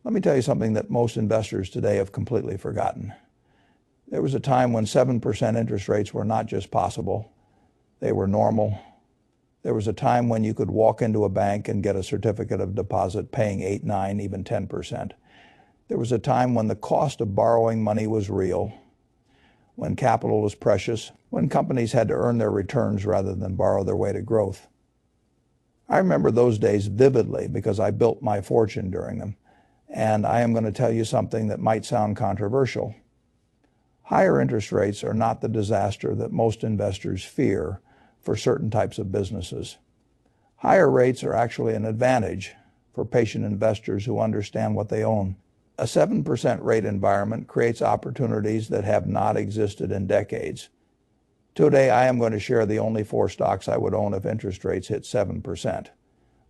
Let me tell you something that most investors today have completely forgotten. There was a time when 7% interest rates were not just possible, they were normal. There was a time when you could walk into a bank and get a certificate of deposit paying 8, 9, even 10%. There was a time when the cost of borrowing money was real, when capital was precious, when companies had to earn their returns rather than borrow their way to growth. I remember those days vividly because I built my fortune during them. And I am going to tell you something that might sound controversial. Higher interest rates are not the disaster that most investors fear for certain types of businesses. Higher rates are actually an advantage for patient investors who understand what they own. A 7% rate environment creates opportunities that have not existed in decades. Today, I am going to share the only 4 stocks I would own if interest rates hit 7%.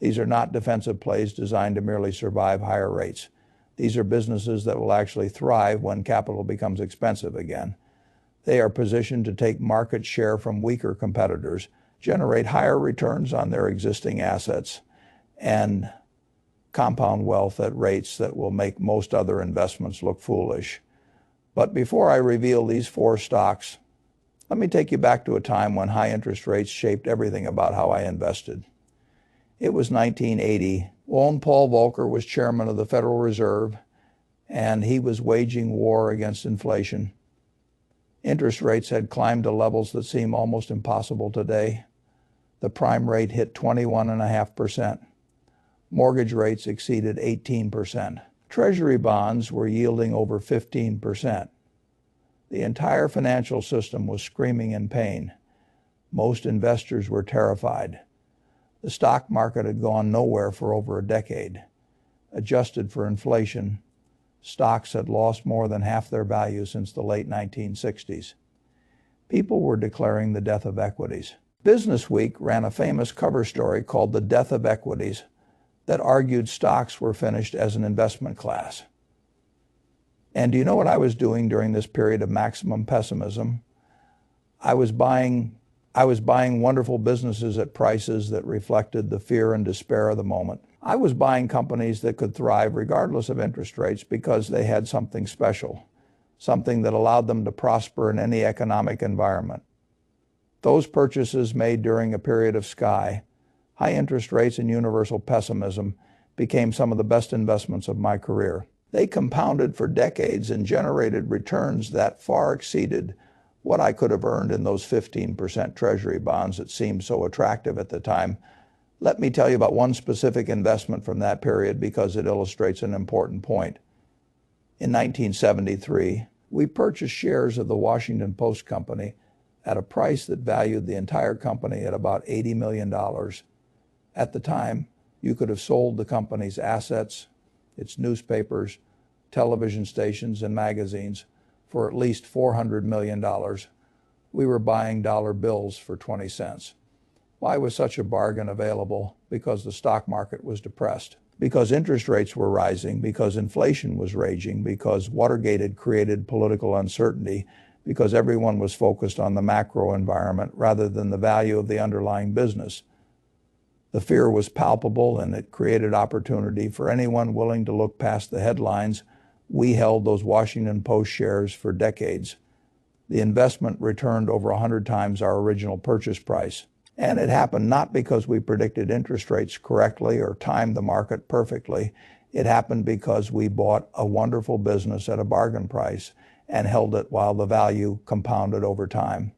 These are not defensive plays designed to merely survive higher rates. These are businesses that will actually thrive when capital becomes expensive again. They are positioned to take market share from weaker competitors, generate higher returns on their existing assets, and compound wealth at rates that will make most other investments look foolish. But before I reveal these 4 stocks, let me take you back to a time when high interest rates shaped everything about how I invested. It was 1980. Paul Volcker was chairman of the Federal Reserve, and he was waging war against inflation. Interest rates had climbed to levels that seem almost impossible today. The prime rate hit 21.5%. Mortgage rates exceeded 18%. Treasury bonds were yielding over 15%. The entire financial system was screaming in pain. Most investors were terrified. The stock market had gone nowhere for over a decade. Adjusted for inflation, stocks had lost more than half their value since the late 1960s. People were declaring the death of equities. Business Week ran a famous cover story called The Death of Equities that argued stocks were finished as an investment class. And do you know what I was doing during this period of maximum pessimism? I was buying wonderful businesses at prices that reflected the fear and despair of the moment. I was buying companies that could thrive regardless of interest rates because they had something special, something that allowed them to prosper in any economic environment. Those purchases made during a period of high interest rates and universal pessimism became some of the best investments of my career. They compounded for decades and generated returns that far exceeded what I could have earned in those 15% treasury bonds that seemed so attractive at the time. Let me tell you about one specific investment from that period because it illustrates an important point. In 1973, we purchased shares of the Washington Post Company at a price that valued the entire company at about $80 million. At the time, you could have sold the company's assets, its newspapers, television stations, and magazines for at least $400 million. We were buying dollar bills for 20 cents. Why was such a bargain available? Because the stock market was depressed, because interest rates were rising, because inflation was raging, because Watergate had created political uncertainty, because everyone was focused on the macro environment rather than the value of the underlying business. The fear was palpable, and it created opportunity for anyone willing to look past the headlines. We held those Washington Post shares for decades. The investment returned over 100 times our original purchase price. And it happened not because we predicted interest rates correctly or timed the market perfectly. It happened because we bought a wonderful business at a bargain price and held it while the value compounded over time.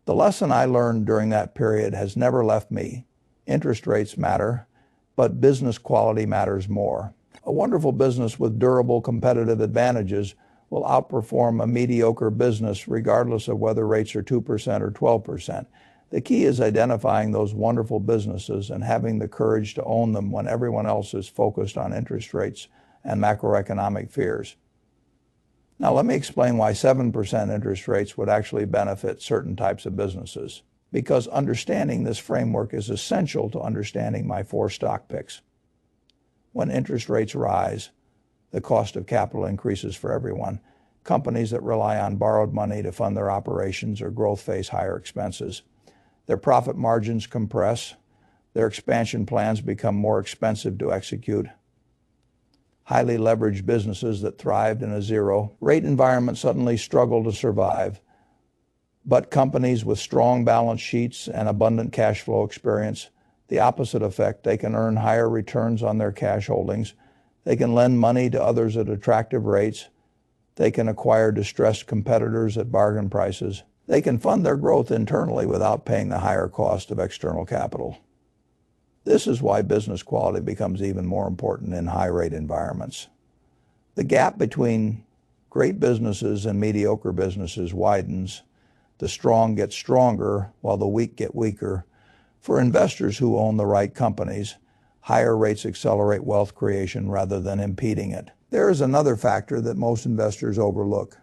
The lesson I learned during that period has never left me. Interest rates matter, but business quality matters more. A wonderful business with durable competitive advantages will outperform a mediocre business regardless of whether rates are 2% or 12%. The key is identifying those wonderful businesses and having the courage to own them when everyone else is focused on interest rates and macroeconomic fears. Now let me explain why 7% interest rates would actually benefit certain types of businesses, because understanding this framework is essential to understanding my 4 stock picks. When interest rates rise, the cost of capital increases for everyone. Companies that rely on borrowed money to fund their operations or growth face higher expenses. Their profit margins compress. Their expansion plans become more expensive to execute. highly leveraged businesses that thrived in a zero-rate environment suddenly struggle to survive. But companies with strong balance sheets and abundant cash flow experience the opposite effect. They can earn higher returns on their cash holdings. They can lend money to others at attractive rates. They can acquire distressed competitors at bargain prices. They can fund their growth internally without paying the higher cost of external capital. This is why business quality becomes even more important in high-rate environments. The gap between great businesses and mediocre businesses widens. The strong get stronger while the weak get weaker. For investors who own the right companies, higher rates accelerate wealth creation rather than impeding it. There is another factor that most investors overlook.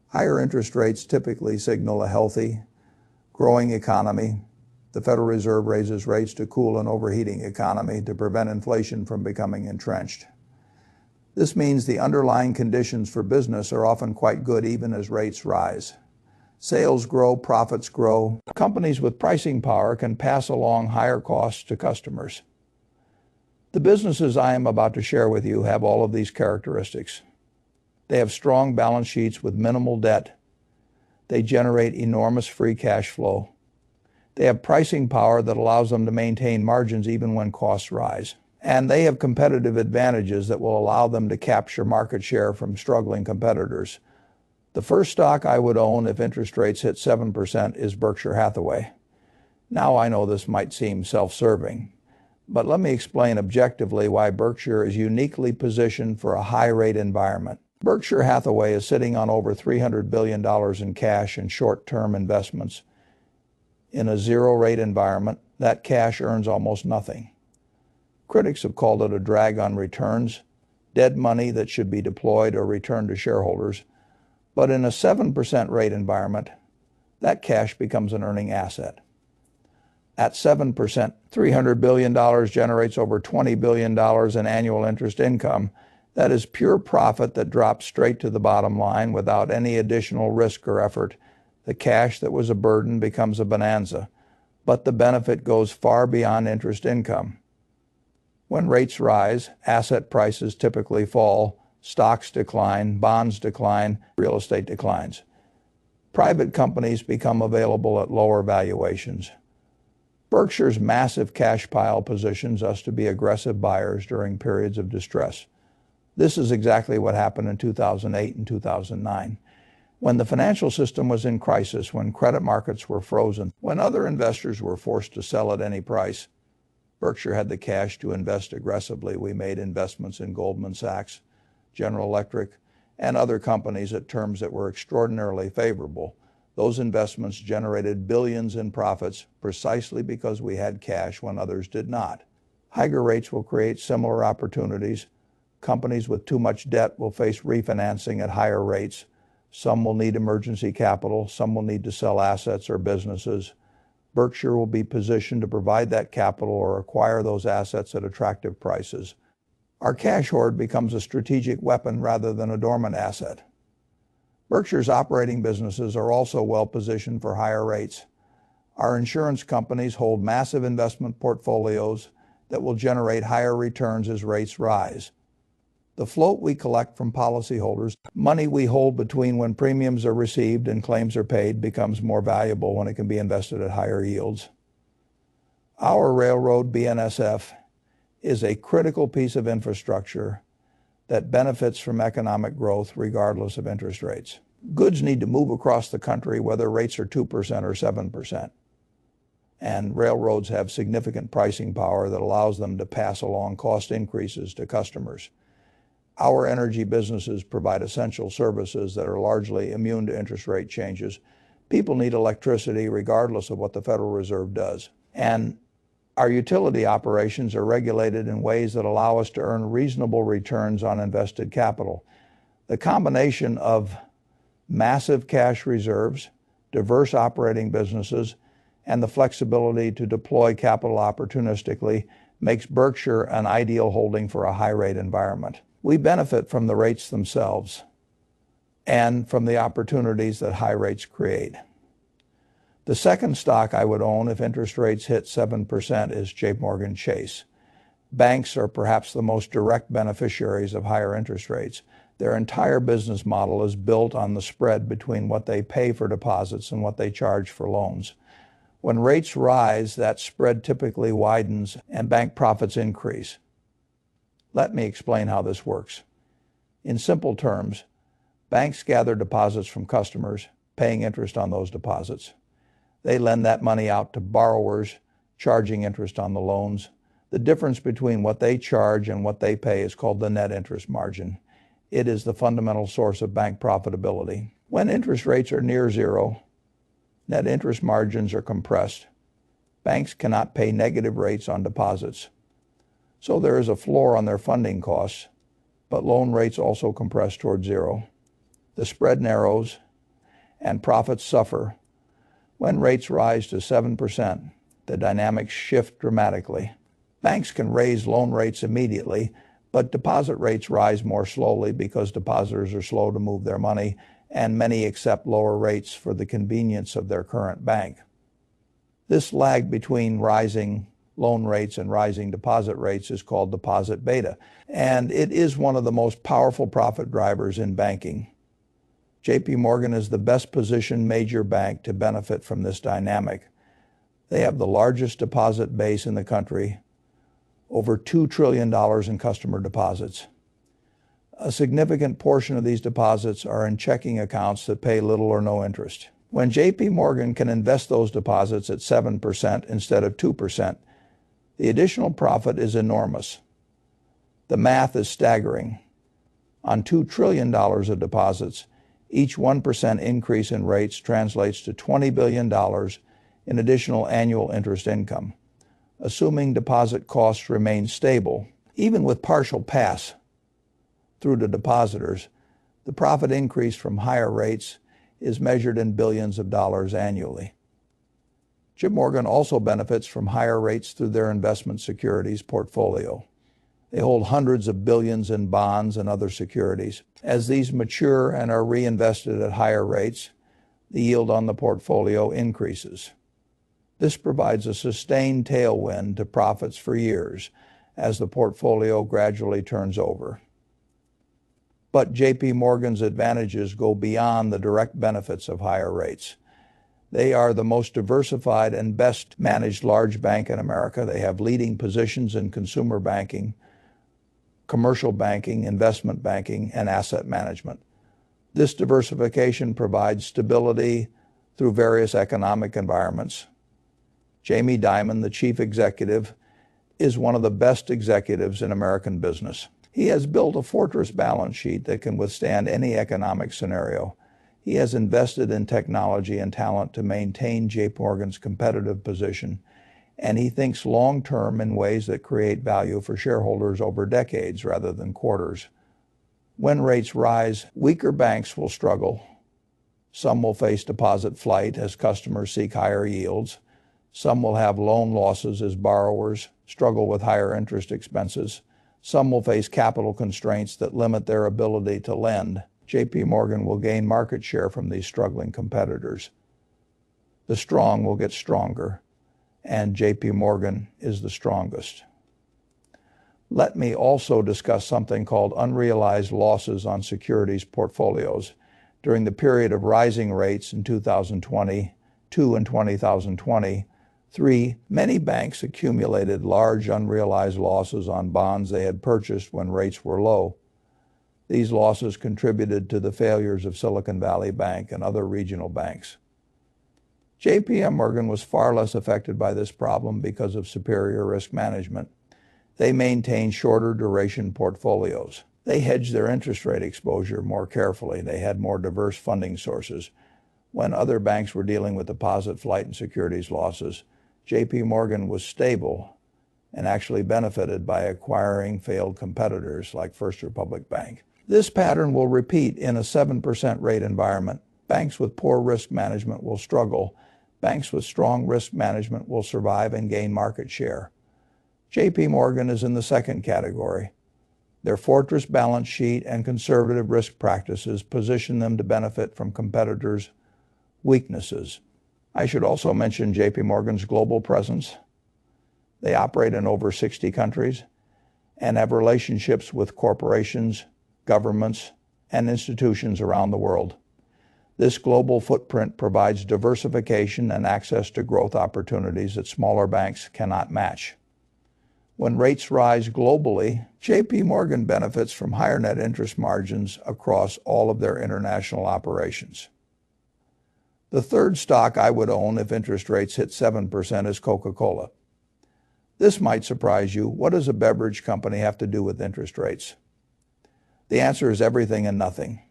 Higher interest rates typically signal a healthy, growing economy. The Federal Reserve raises rates to cool an overheating economy to prevent inflation from becoming entrenched. This means the underlying conditions for business are often quite good even as rates rise. Sales grow, profits grow. Companies with pricing power can pass along higher costs to customers. The businesses I am about to share with you have all of these characteristics. They have strong balance sheets with minimal debt. They generate enormous free cash flow. They have pricing power that allows them to maintain margins even when costs rise. And they have competitive advantages that will allow them to capture market share from struggling competitors. The first stock I would own if interest rates hit 7% is Berkshire Hathaway. Now I know this might seem self-serving, but let me explain objectively why Berkshire is uniquely positioned for a high-rate environment. Berkshire Hathaway is sitting on over $300 billion in cash and short-term investments. In a zero-rate environment, that cash earns almost nothing. Critics have called it a drag on returns, dead money that should be deployed or returned to shareholders. But in a 7% rate environment, that cash becomes an earning asset. At 7%, $300 billion generates over $20 billion in annual interest income. That is pure profit that drops straight to the bottom line without any additional risk or effort. The cash that was a burden becomes a bonanza, but the benefit goes far beyond interest income. When rates rise, asset prices typically fall, stocks decline, bonds decline, real estate declines. Private companies become available at lower valuations. Berkshire's massive cash pile positions us to be aggressive buyers during periods of distress. This is exactly what happened in 2008 and 2009. When the financial system was in crisis, when credit markets were frozen, when other investors were forced to sell at any price, Berkshire had the cash to invest aggressively. We made investments in Goldman Sachs, General Electric, and other companies at terms that were extraordinarily favorable. Those investments generated billions in profits precisely because we had cash when others did not. Higher rates will create similar opportunities. Companies with too much debt will face refinancing at higher rates. Some will need emergency capital. Some will need to sell assets or businesses. Berkshire will be positioned to provide that capital or acquire those assets at attractive prices. Our cash hoard becomes a strategic weapon rather than a dormant asset. Berkshire's operating businesses are also well positioned for higher rates. Our insurance companies hold massive investment portfolios that will generate higher returns as rates rise. The float we collect from policyholders, money we hold between when premiums are received and claims are paid, becomes more valuable when it can be invested at higher yields. Our railroad, BNSF, is a critical piece of infrastructure that benefits from economic growth regardless of interest rates. Goods need to move across the country whether rates are 2% or 7%. And railroads have significant pricing power that allows them to pass along cost increases to customers. Our energy businesses provide essential services that are largely immune to interest rate changes. People need electricity regardless of what the Federal Reserve does. And our utility operations are regulated in ways that allow us to earn reasonable returns on invested capital. The combination of massive cash reserves, diverse operating businesses, and the flexibility to deploy capital opportunistically makes Berkshire an ideal holding for a high-rate environment. We benefit from the rates themselves and from the opportunities that high rates create. The second stock I would own if interest rates hit 7% is JPMorgan Chase. Banks are perhaps the most direct beneficiaries of higher interest rates. Their entire business model is built on the spread between what they pay for deposits and what they charge for loans. When rates rise, that spread typically widens and bank profits increase. Let me explain how this works. In simple terms, banks gather deposits from customers, paying interest on those deposits. They lend that money out to borrowers, charging interest on the loans. The difference between what they charge and what they pay is called the net interest margin. It is the fundamental source of bank profitability. When interest rates are near zero, net interest margins are compressed. Banks cannot pay negative rates on deposits. So there is a floor on their funding costs, but loan rates also compress toward zero. The spread narrows and profits suffer. When rates rise to 7%, the dynamics shift dramatically. Banks can raise loan rates immediately, but deposit rates rise more slowly because depositors are slow to move their money, and many accept lower rates for the convenience of their current bank. This lag between rising loan rates and rising deposit rates is called deposit beta, and it is one of the most powerful profit drivers in banking. JP Morgan is the best positioned major bank to benefit from this dynamic. They have the largest deposit base in the country, over $2 trillion in customer deposits. A significant portion of these deposits are in checking accounts that pay little or no interest. When JP Morgan can invest those deposits at 7% instead of 2%, the additional profit is enormous. The math is staggering. On $2 trillion of deposits, each 1% increase in rates translates to $20 billion in additional annual interest income. Assuming deposit costs remain stable, even with partial pass through to depositors, the profit increase from higher rates is measured in billions of dollars annually. JP Morgan also benefits from higher rates through their investment securities portfolio. They hold hundreds of billions in bonds and other securities. As these mature and are reinvested at higher rates, the yield on the portfolio increases. This provides a sustained tailwind to profits for years as the portfolio gradually turns over. But JP Morgan's advantages go beyond the direct benefits of higher rates. They are the most diversified and best managed large bank in America. They have leading positions in consumer banking, commercial banking, investment banking, and asset management. This diversification provides stability through various economic environments. Jamie Dimon, the chief executive, is one of the best executives in American business. He has built a fortress balance sheet that can withstand any economic scenario. He has invested in technology and talent to maintain JP Morgan's competitive position, and he thinks long-term in ways that create value for shareholders over decades rather than quarters. When rates rise, weaker banks will struggle. Some will face deposit flight as customers seek higher yields. Some will have loan losses as borrowers struggle with higher interest expenses. Some will face capital constraints that limit their ability to lend. JP Morgan will gain market share from these struggling competitors. The strong will get stronger, and JP Morgan is the strongest. Let me also discuss something called unrealized losses on securities portfolios. During the period of rising rates in 2022 and 2023, many banks accumulated large unrealized losses on bonds they had purchased when rates were low. These losses contributed to the failures of Silicon Valley Bank and other regional banks. JP Morgan was far less affected by this problem because of superior risk management. They maintained shorter duration portfolios. They hedged their interest rate exposure more carefully. They had more diverse funding sources. When other banks were dealing with deposit flight and securities losses, JP Morgan was stable and actually benefited by acquiring failed competitors like First Republic Bank. This pattern will repeat in a 7% rate environment. Banks with poor risk management will struggle. Banks with strong risk management will survive and gain market share. JP Morgan is in the second category. Their fortress balance sheet and conservative risk practices position them to benefit from competitors' weaknesses. I should also mention JP Morgan's global presence. They operate in over 60 countries. and have relationships with corporations, governments, and institutions around the world. This global footprint provides diversification and access to growth opportunities that smaller banks cannot match. When rates rise globally, J.P. Morgan benefits from higher net interest margins across all of their international operations. The third stock I would own if interest rates hit 7% is Coca-Cola. This might surprise you. What does a beverage company have to do with interest rates? The answer is everything and nothing.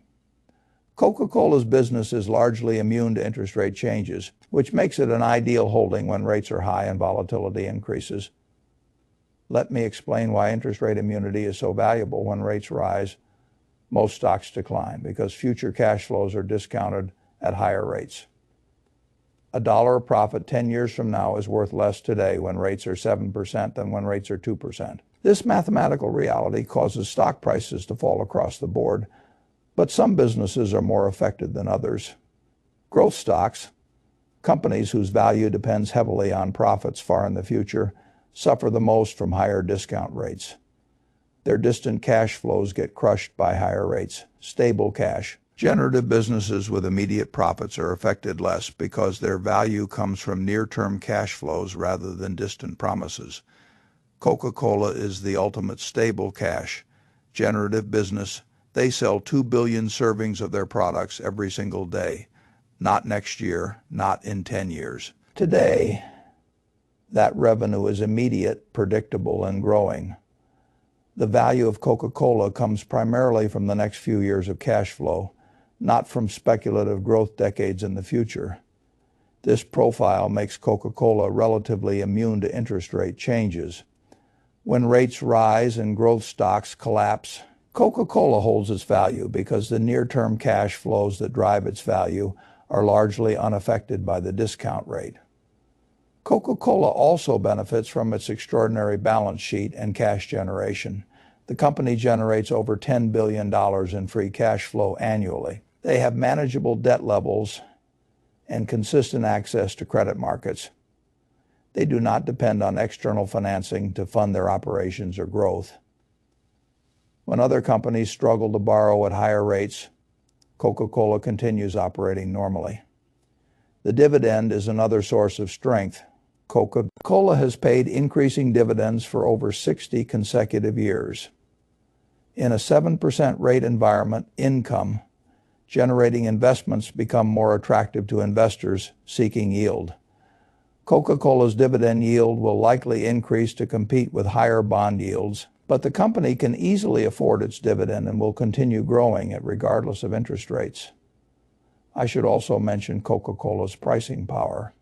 Coca-Cola's business is largely immune to interest rate changes, which makes it an ideal holding when rates are high and volatility increases. Let me explain why interest rate immunity is so valuable. When rates rise, most stocks decline because future cash flows are discounted at higher rates. $1 of profit 10 years from now is worth less today when rates are 7% than when rates are 2%. This mathematical reality causes stock prices to fall across the board, but some businesses are more affected than others. Growth stocks, companies whose value depends heavily on profits far in the future, suffer the most from higher discount rates. Their distant cash flows get crushed by higher rates. Stable cash. Generative businesses with immediate profits are affected less because their value comes from near-term cash flows rather than distant promises. Coca-Cola is the ultimate stable cash, generative business. They sell 2 billion servings of their products every single day. Not next year, not in 10 years. Today, that revenue is immediate, predictable, and growing. The value of Coca-Cola comes primarily from the next few years of cash flow, not from speculative growth decades in the future. This profile makes Coca-Cola relatively immune to interest rate changes. When rates rise and growth stocks collapse, Coca-Cola holds its value because the near-term cash flows that drive its value are largely unaffected by the discount rate. Coca-Cola also benefits from its extraordinary balance sheet and cash generation. The company generates over $10 billion in free cash flow annually. They have manageable debt levels and consistent access to credit markets. They do not depend on external financing to fund their operations or growth. When other companies struggle to borrow at higher rates, Coca-Cola continues operating normally. The dividend is another source of strength. Coca-Cola has paid increasing dividends for over 60 consecutive years. In a 7% rate environment, income-generating investments become more attractive to investors seeking yield. Coca-Cola's dividend yield will likely increase to compete with higher bond yields, but the company can easily afford its dividend and will continue growing it regardless of interest rates. I should also mention Coca-Cola's pricing power.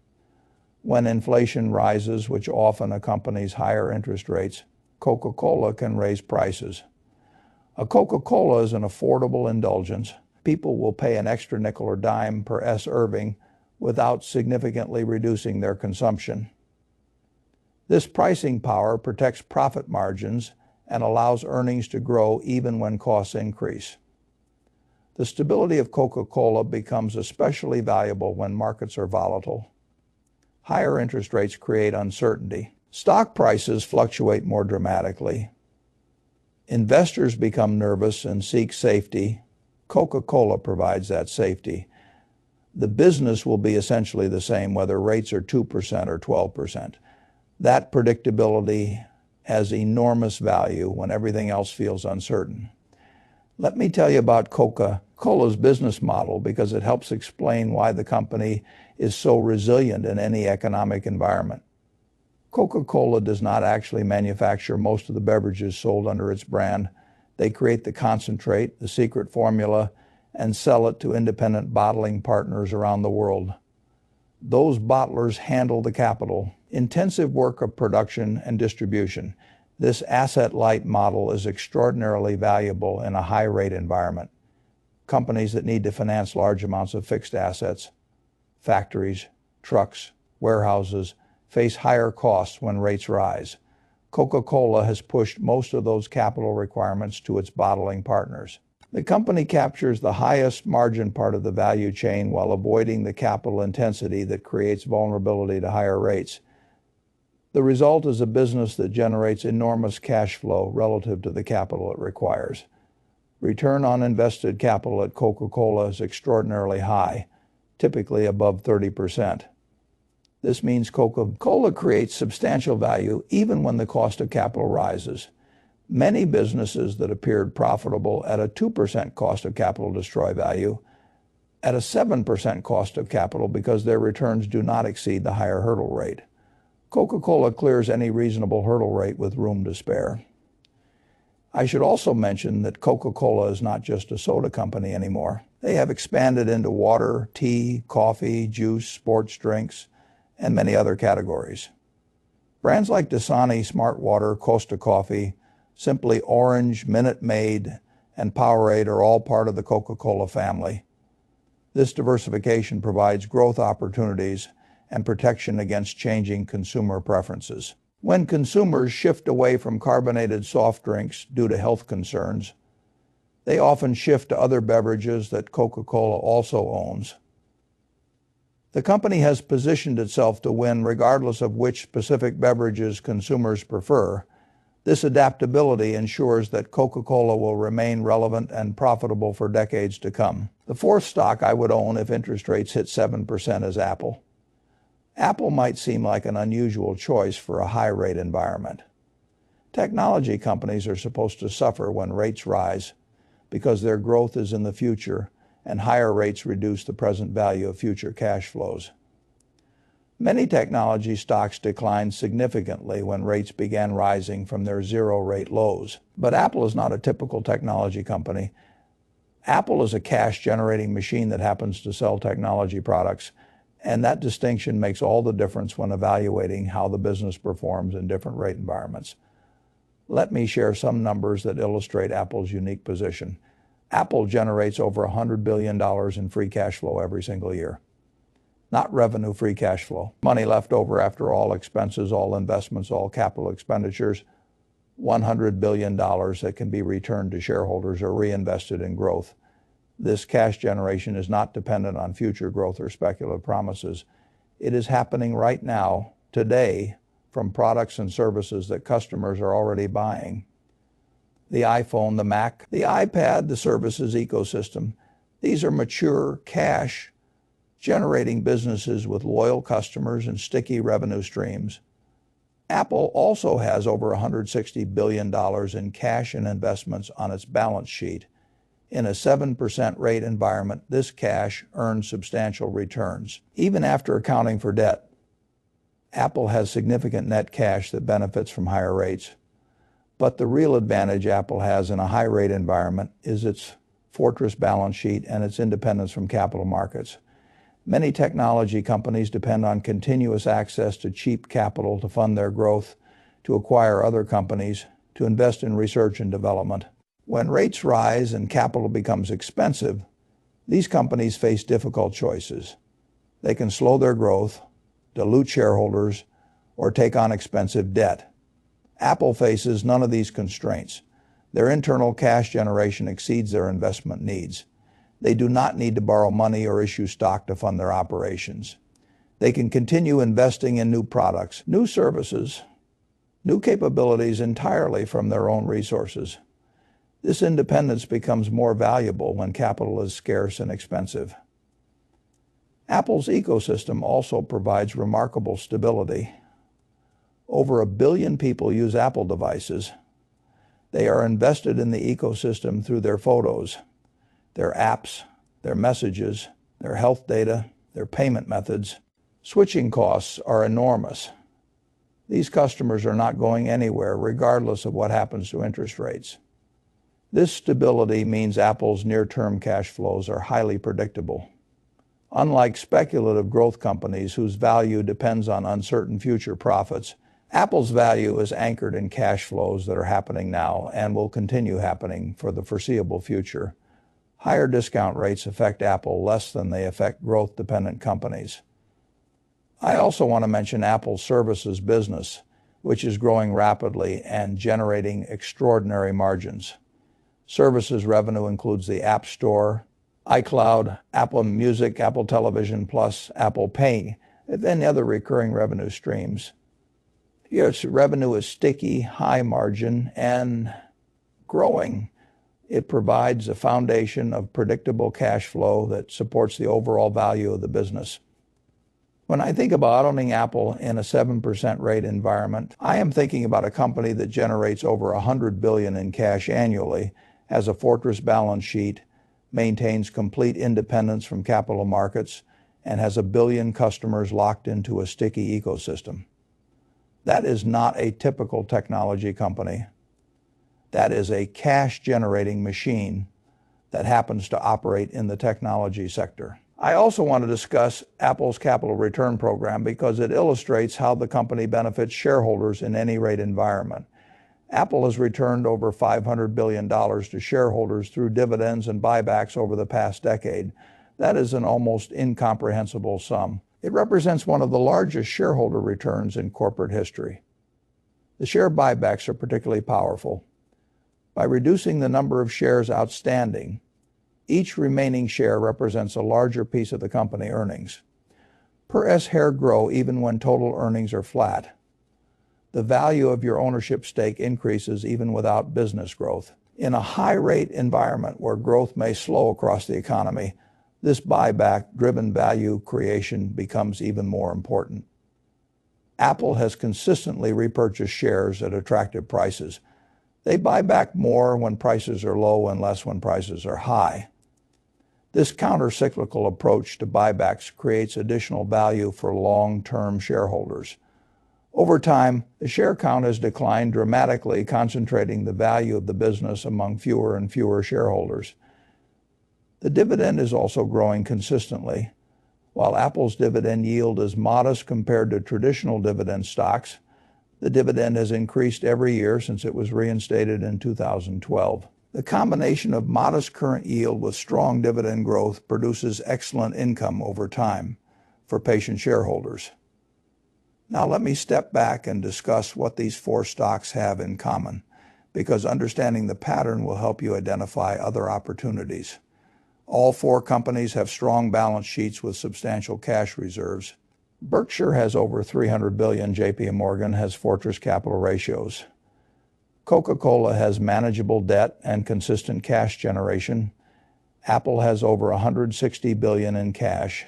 When inflation rises, which often accompanies higher interest rates, Coca-Cola can raise prices. A Coca-Cola is an affordable indulgence. People will pay an extra nickel or dime per serving without significantly reducing their consumption. This pricing power protects profit margins and allows earnings to grow even when costs increase. The stability of Coca-Cola becomes especially valuable when markets are volatile. Higher interest rates create uncertainty. Stock prices fluctuate more dramatically. Investors become nervous and seek safety. Coca-Cola provides that safety. The business will be essentially the same whether rates are 2% or 12%. That predictability has enormous value when everything else feels uncertain. Let me tell you about Coca-Cola's business model because it helps explain why the company is so resilient in any economic environment. Coca-Cola does not actually manufacture most of the beverages sold under its brand. They create the concentrate, the secret formula, and sell it to independent bottling partners around the world. Those bottlers handle the capital-intensive work of production and distribution. This asset-light model is extraordinarily valuable in a high-rate environment. Companies that need to finance large amounts of fixed assets, factories, trucks, warehouses, face higher costs when rates rise. Coca-Cola has pushed most of those capital requirements to its bottling partners. The company captures the highest margin part of the value chain while avoiding the capital intensity that creates vulnerability to higher rates. The result is a business that generates enormous cash flow relative to the capital it requires. Return on invested capital at Coca-Cola is extraordinarily high, typically above 30%. This means Coca-Cola creates substantial value even when the cost of capital rises. Many businesses that appeared profitable at a 2% cost of capital destroy value at a 7% cost of capital because their returns do not exceed the higher hurdle rate. Coca-Cola clears any reasonable hurdle rate with room to spare. I should also mention that Coca-Cola is not just a soda company anymore. They have expanded into water, tea, coffee, juice, sports drinks, and many other categories. Brands like Dasani, Smart Water, Costa Coffee, Simply Orange, Minute Maid, and Powerade are all part of the Coca-Cola family. This diversification provides growth opportunities and protection against changing consumer preferences. When consumers shift away from carbonated soft drinks due to health concerns, they often shift to other beverages that Coca-Cola also owns. The company has positioned itself to win regardless of which specific beverages consumers prefer. This adaptability ensures that Coca-Cola will remain relevant and profitable for decades to come. The fourth stock I would own if interest rates hit 7% is Apple. Apple might seem like an unusual choice for a high-rate environment. Technology companies are supposed to suffer when rates rise because their growth is in the future and higher rates reduce the present value of future cash flows. Many technology stocks declined significantly when rates began rising from their zero-rate lows. But Apple is not a typical technology company. Apple is a cash-generating machine that happens to sell technology products, and that distinction makes all the difference when evaluating how the business performs in different rate environments. Let me share some numbers that illustrate Apple's unique position. Apple generates over $100 billion in free cash flow every single year. Not revenue, free cash flow. Money left over after all expenses, all investments, all capital expenditures. $100 billion that can be returned to shareholders or reinvested in growth. This cash generation is not dependent on future growth or speculative promises. It is happening right now, today, from products and services that customers are already buying. The iPhone, the Mac, the iPad, the services ecosystem. These are mature, cash-generating businesses with loyal customers and sticky revenue streams. Apple also has over $160 billion in cash and investments on its balance sheet. In a 7% rate environment, this cash earns substantial returns. Even after accounting for debt, Apple has significant net cash that benefits from higher rates. But the real advantage Apple has in a high-rate environment is its fortress balance sheet and its independence from capital markets. Many technology companies depend on continuous access to cheap capital to fund their growth, to acquire other companies, to invest in research and development. When rates rise and capital becomes expensive, these companies face difficult choices. They can slow their growth, dilute shareholders, or take on expensive debt. Apple faces none of these constraints. Their internal cash generation exceeds their investment needs. They do not need to borrow money or issue stock to fund their operations. They can continue investing in new products, new services, new capabilities entirely from their own resources. This independence becomes more valuable when capital is scarce and expensive. Apple's ecosystem also provides remarkable stability. Over 1 billion people use Apple devices. They are invested in the ecosystem through their photos, their apps, their messages, their health data, their payment methods. Switching costs are enormous. These customers are not going anywhere regardless of what happens to interest rates. This stability means Apple's near-term cash flows are highly predictable. Unlike speculative growth companies whose value depends on uncertain future profits, Apple's value is anchored in cash flows that are happening now and will continue happening for the foreseeable future. Higher discount rates affect Apple less than they affect growth-dependent companies. I also want to mention Apple's services business, which is growing rapidly and generating extraordinary margins. Services revenue includes the App Store, iCloud, Apple Music, Apple Television Plus, Apple Pay, and other recurring revenue streams. Its revenue is sticky, high margin, and growing. It provides a foundation of predictable cash flow that supports the overall value of the business. When I think about owning Apple in a 7% rate environment, I am thinking about a company that generates over $100 billion in cash annually, has a fortress balance sheet, maintains complete independence from capital markets, and has 1 billion customers locked into a sticky ecosystem. That is not a typical technology company. That is a cash-generating machine that happens to operate in the technology sector. I also want to discuss Apple's capital return program because it illustrates how the company benefits shareholders in any rate environment. Apple has returned over $500 billion to shareholders through dividends and buybacks over the past decade. That is an almost incomprehensible sum. It represents one of the largest shareholder returns in corporate history. The share buybacks are particularly powerful. By reducing the number of shares outstanding, each remaining share represents a larger piece of the company earnings. Per share grow even when total earnings are flat. The value of your ownership stake increases even without business growth. In a high-rate environment where growth may slow across the economy, this buyback-driven value creation becomes even more important. Apple has consistently repurchased shares at attractive prices. They buy back more when prices are low and less when prices are high. This counter-cyclical approach to buybacks creates additional value for long-term shareholders. Over time, the share count has declined dramatically, concentrating the value of the business among fewer and fewer shareholders. The dividend is also growing consistently. While Apple's dividend yield is modest compared to traditional dividend stocks, the dividend has increased every year since it was reinstated in 2012. The combination of modest current yield with strong dividend growth produces excellent income over time for patient shareholders. Now let me step back and discuss what these 4 stocks have in common, because understanding the pattern will help you identify other opportunities. All 4 companies have strong balance sheets with substantial cash reserves. Berkshire has over $300 billion. JP Morgan has fortress capital ratios. Coca-Cola has manageable debt and consistent cash generation. Apple has over $160 billion in cash.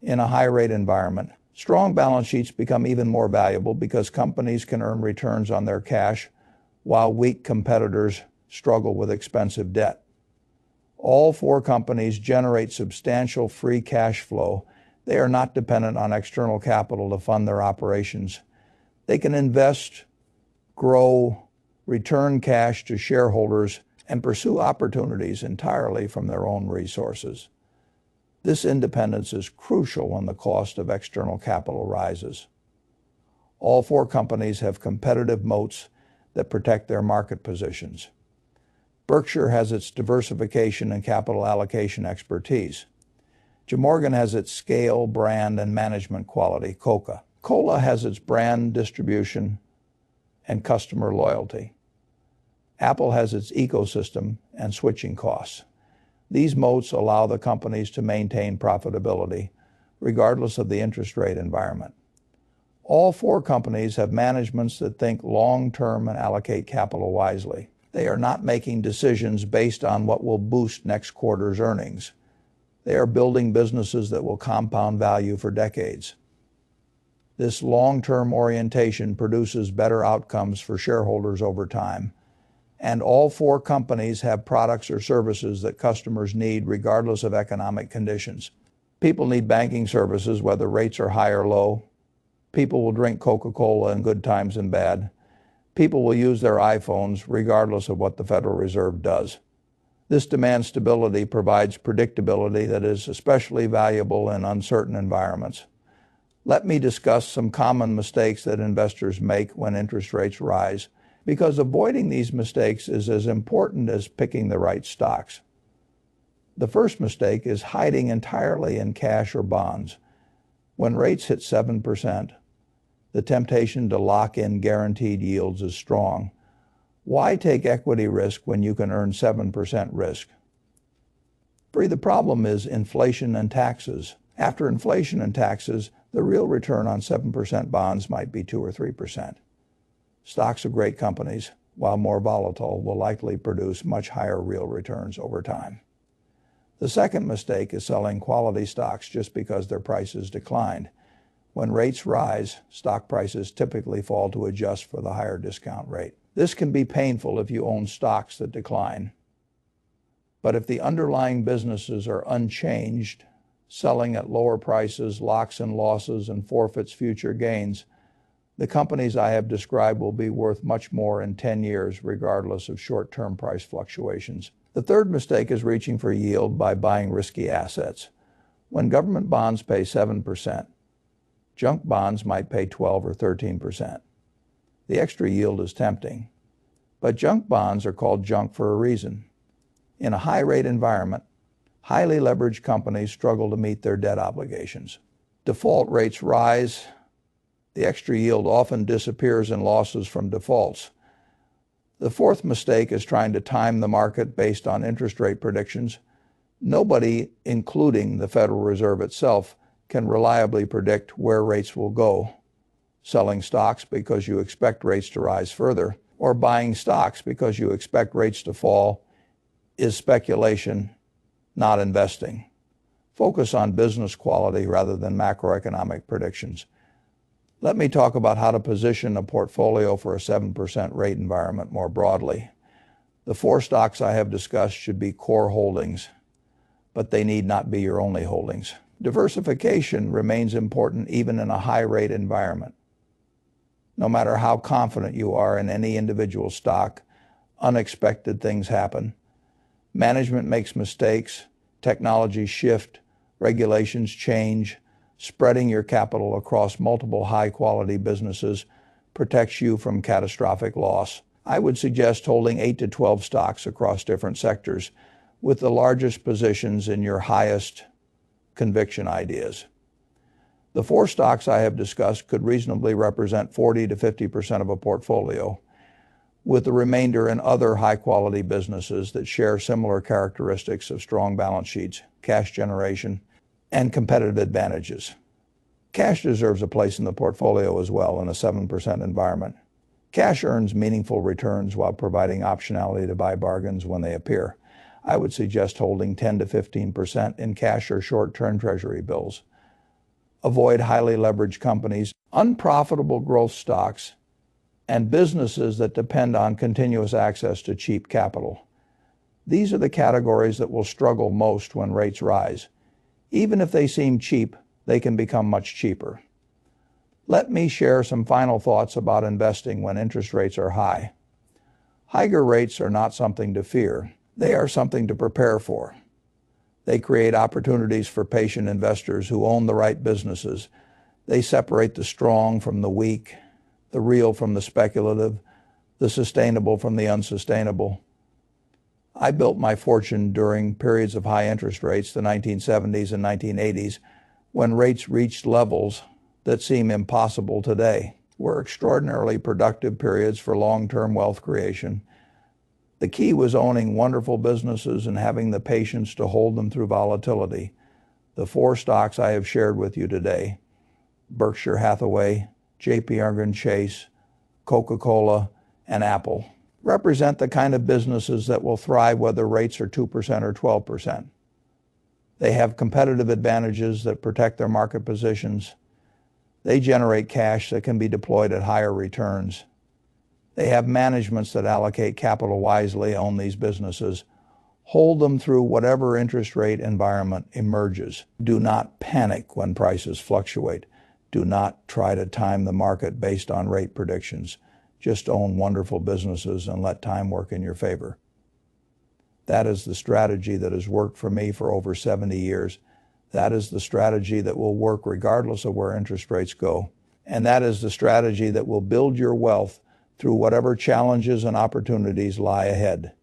In a high-rate environment, strong balance sheets become even more valuable because companies can earn returns on their cash while weak competitors struggle with expensive debt. All 4 companies generate substantial free cash flow. They are not dependent on external capital to fund their operations. They can invest, grow, return cash to shareholders, and pursue opportunities entirely from their own resources. This independence is crucial when the cost of external capital rises. All 4 companies have competitive moats that protect their market positions. Berkshire has its diversification and capital allocation expertise. JP Morgan has its scale, brand, and management quality. Coca-Cola has its brand, distribution, and customer loyalty. Apple has its ecosystem and switching costs. These moats allow the companies to maintain profitability, regardless of the interest rate environment. All 4 companies have managements that think long-term and allocate capital wisely. They are not making decisions based on what will boost next quarter's earnings. They are building businesses that will compound value for decades. This long-term orientation produces better outcomes for shareholders over time. And all 4 companies have products or services that customers need regardless of economic conditions. People need banking services whether rates are high or low. People will drink Coca-Cola in good times and bad. People will use their iPhones regardless of what the Federal Reserve does. This demand stability provides predictability that is especially valuable in uncertain environments. Let me discuss some common mistakes that investors make when interest rates rise, because avoiding these mistakes is as important as picking the right stocks. The first mistake is hiding entirely in cash or bonds. When rates hit 7%, the temptation to lock in guaranteed yields is strong. Why take equity risk when you can earn 7% risk? The problem is inflation and taxes. After inflation and taxes, The real return on 7% bonds might be 2 or 3%. Stocks of great companies, while more volatile, will likely produce much higher real returns over time. The second mistake is selling quality stocks just because their prices declined. When rates rise, stock prices typically fall to adjust for the higher discount rate. This can be painful if you own stocks that decline. But if the underlying businesses are unchanged, selling at lower prices locks in losses and forfeits future gains, the companies I have described will be worth much more in 10 years, regardless of short-term price fluctuations. The third mistake is reaching for yield by buying risky assets. When government bonds pay 7%, junk bonds might pay 12 or 13%. The extra yield is tempting. But junk bonds are called junk for a reason. In a high-rate environment, highly leveraged companies struggle to meet their debt obligations. Default rates rise. The extra yield often disappears in losses from defaults. The fourth mistake is trying to time the market based on interest rate predictions. Nobody, including the Federal Reserve itself, can reliably predict where rates will go. Selling stocks because you expect rates to rise further, or buying stocks because you expect rates to fall, is speculation, not investing. Focus on business quality rather than macroeconomic predictions. Let me talk about how to position a portfolio for a 7% rate environment more broadly. The 4 stocks I have discussed should be core holdings, but they need not be your only holdings. Diversification remains important even in a high-rate environment. No matter how confident you are in any individual stock, unexpected things happen. Management makes mistakes, technologies shift, regulations change. Spreading your capital across multiple high-quality businesses protects you from catastrophic loss. I would suggest holding 8 to 12 stocks across different sectors, with the largest positions in your highest conviction ideas. The 4 stocks I have discussed could reasonably represent 40 to 50% of a portfolio, with the remainder in other high-quality businesses that share similar characteristics of strong balance sheets, cash generation, and competitive advantages. Cash deserves a place in the portfolio as well in a 7% environment. Cash earns meaningful returns while providing optionality to buy bargains when they appear. I would suggest holding 10 to 15% in cash or short-term treasury bills. Avoid highly leveraged companies, unprofitable growth stocks, and businesses that depend on continuous access to cheap capital. These are the categories that will struggle most when rates rise. Even if they seem cheap, they can become much cheaper. Let me share some final thoughts about investing when interest rates are high. Higher rates are not something to fear. They are something to prepare for. They create opportunities for patient investors who own the right businesses. They separate the strong from the weak, the real from the speculative, the sustainable from the unsustainable. I built my fortune during periods of high interest rates, the 1970s and 1980s, when rates reached levels that seem impossible today. Were extraordinarily productive periods for long-term wealth creation. The key was owning wonderful businesses and having the patience to hold them through volatility. The 4 stocks I have shared with you today, Berkshire Hathaway, J.P. Morgan Chase, Coca-Cola, and Apple, represent the kind of businesses that will thrive whether rates are 2% or 12%. They have competitive advantages that protect their market positions. They generate cash that can be deployed at higher returns. They have managements that allocate capital wisely, own these businesses. Hold them through whatever interest rate environment emerges. Do not panic when prices fluctuate. Do not try to time the market based on rate predictions. Just own wonderful businesses and let time work in your favor. That is the strategy that has worked for me for over 70 years. That is the strategy that will work regardless of where interest rates go. And that is the strategy that will build your wealth through whatever challenges and opportunities lie ahead.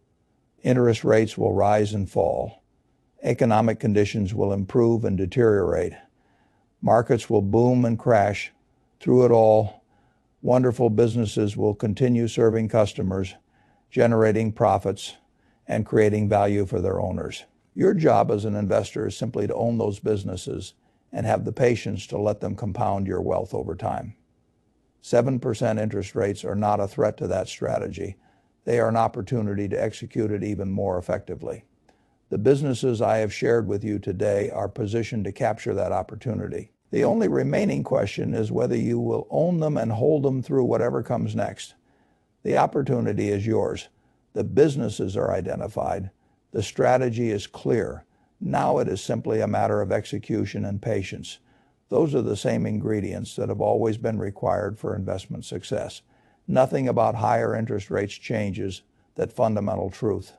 Interest rates will rise and fall. Economic conditions will improve and deteriorate. Markets will boom and crash. Through it all, wonderful businesses will continue serving customers, generating profits, and creating value for their owners. Your job as an investor is simply to own those businesses and have the patience to let them compound your wealth over time. 7% interest rates are not a threat to that strategy. They are an opportunity to execute it even more effectively. The businesses I have shared with you today are positioned to capture that opportunity. The only remaining question is whether you will own them and hold them through whatever comes next. The opportunity is yours. The businesses are identified. The strategy is clear. Now it is simply a matter of execution and patience. Those are the same ingredients that have always been required for investment success. Nothing about higher interest rates changes that fundamental truth.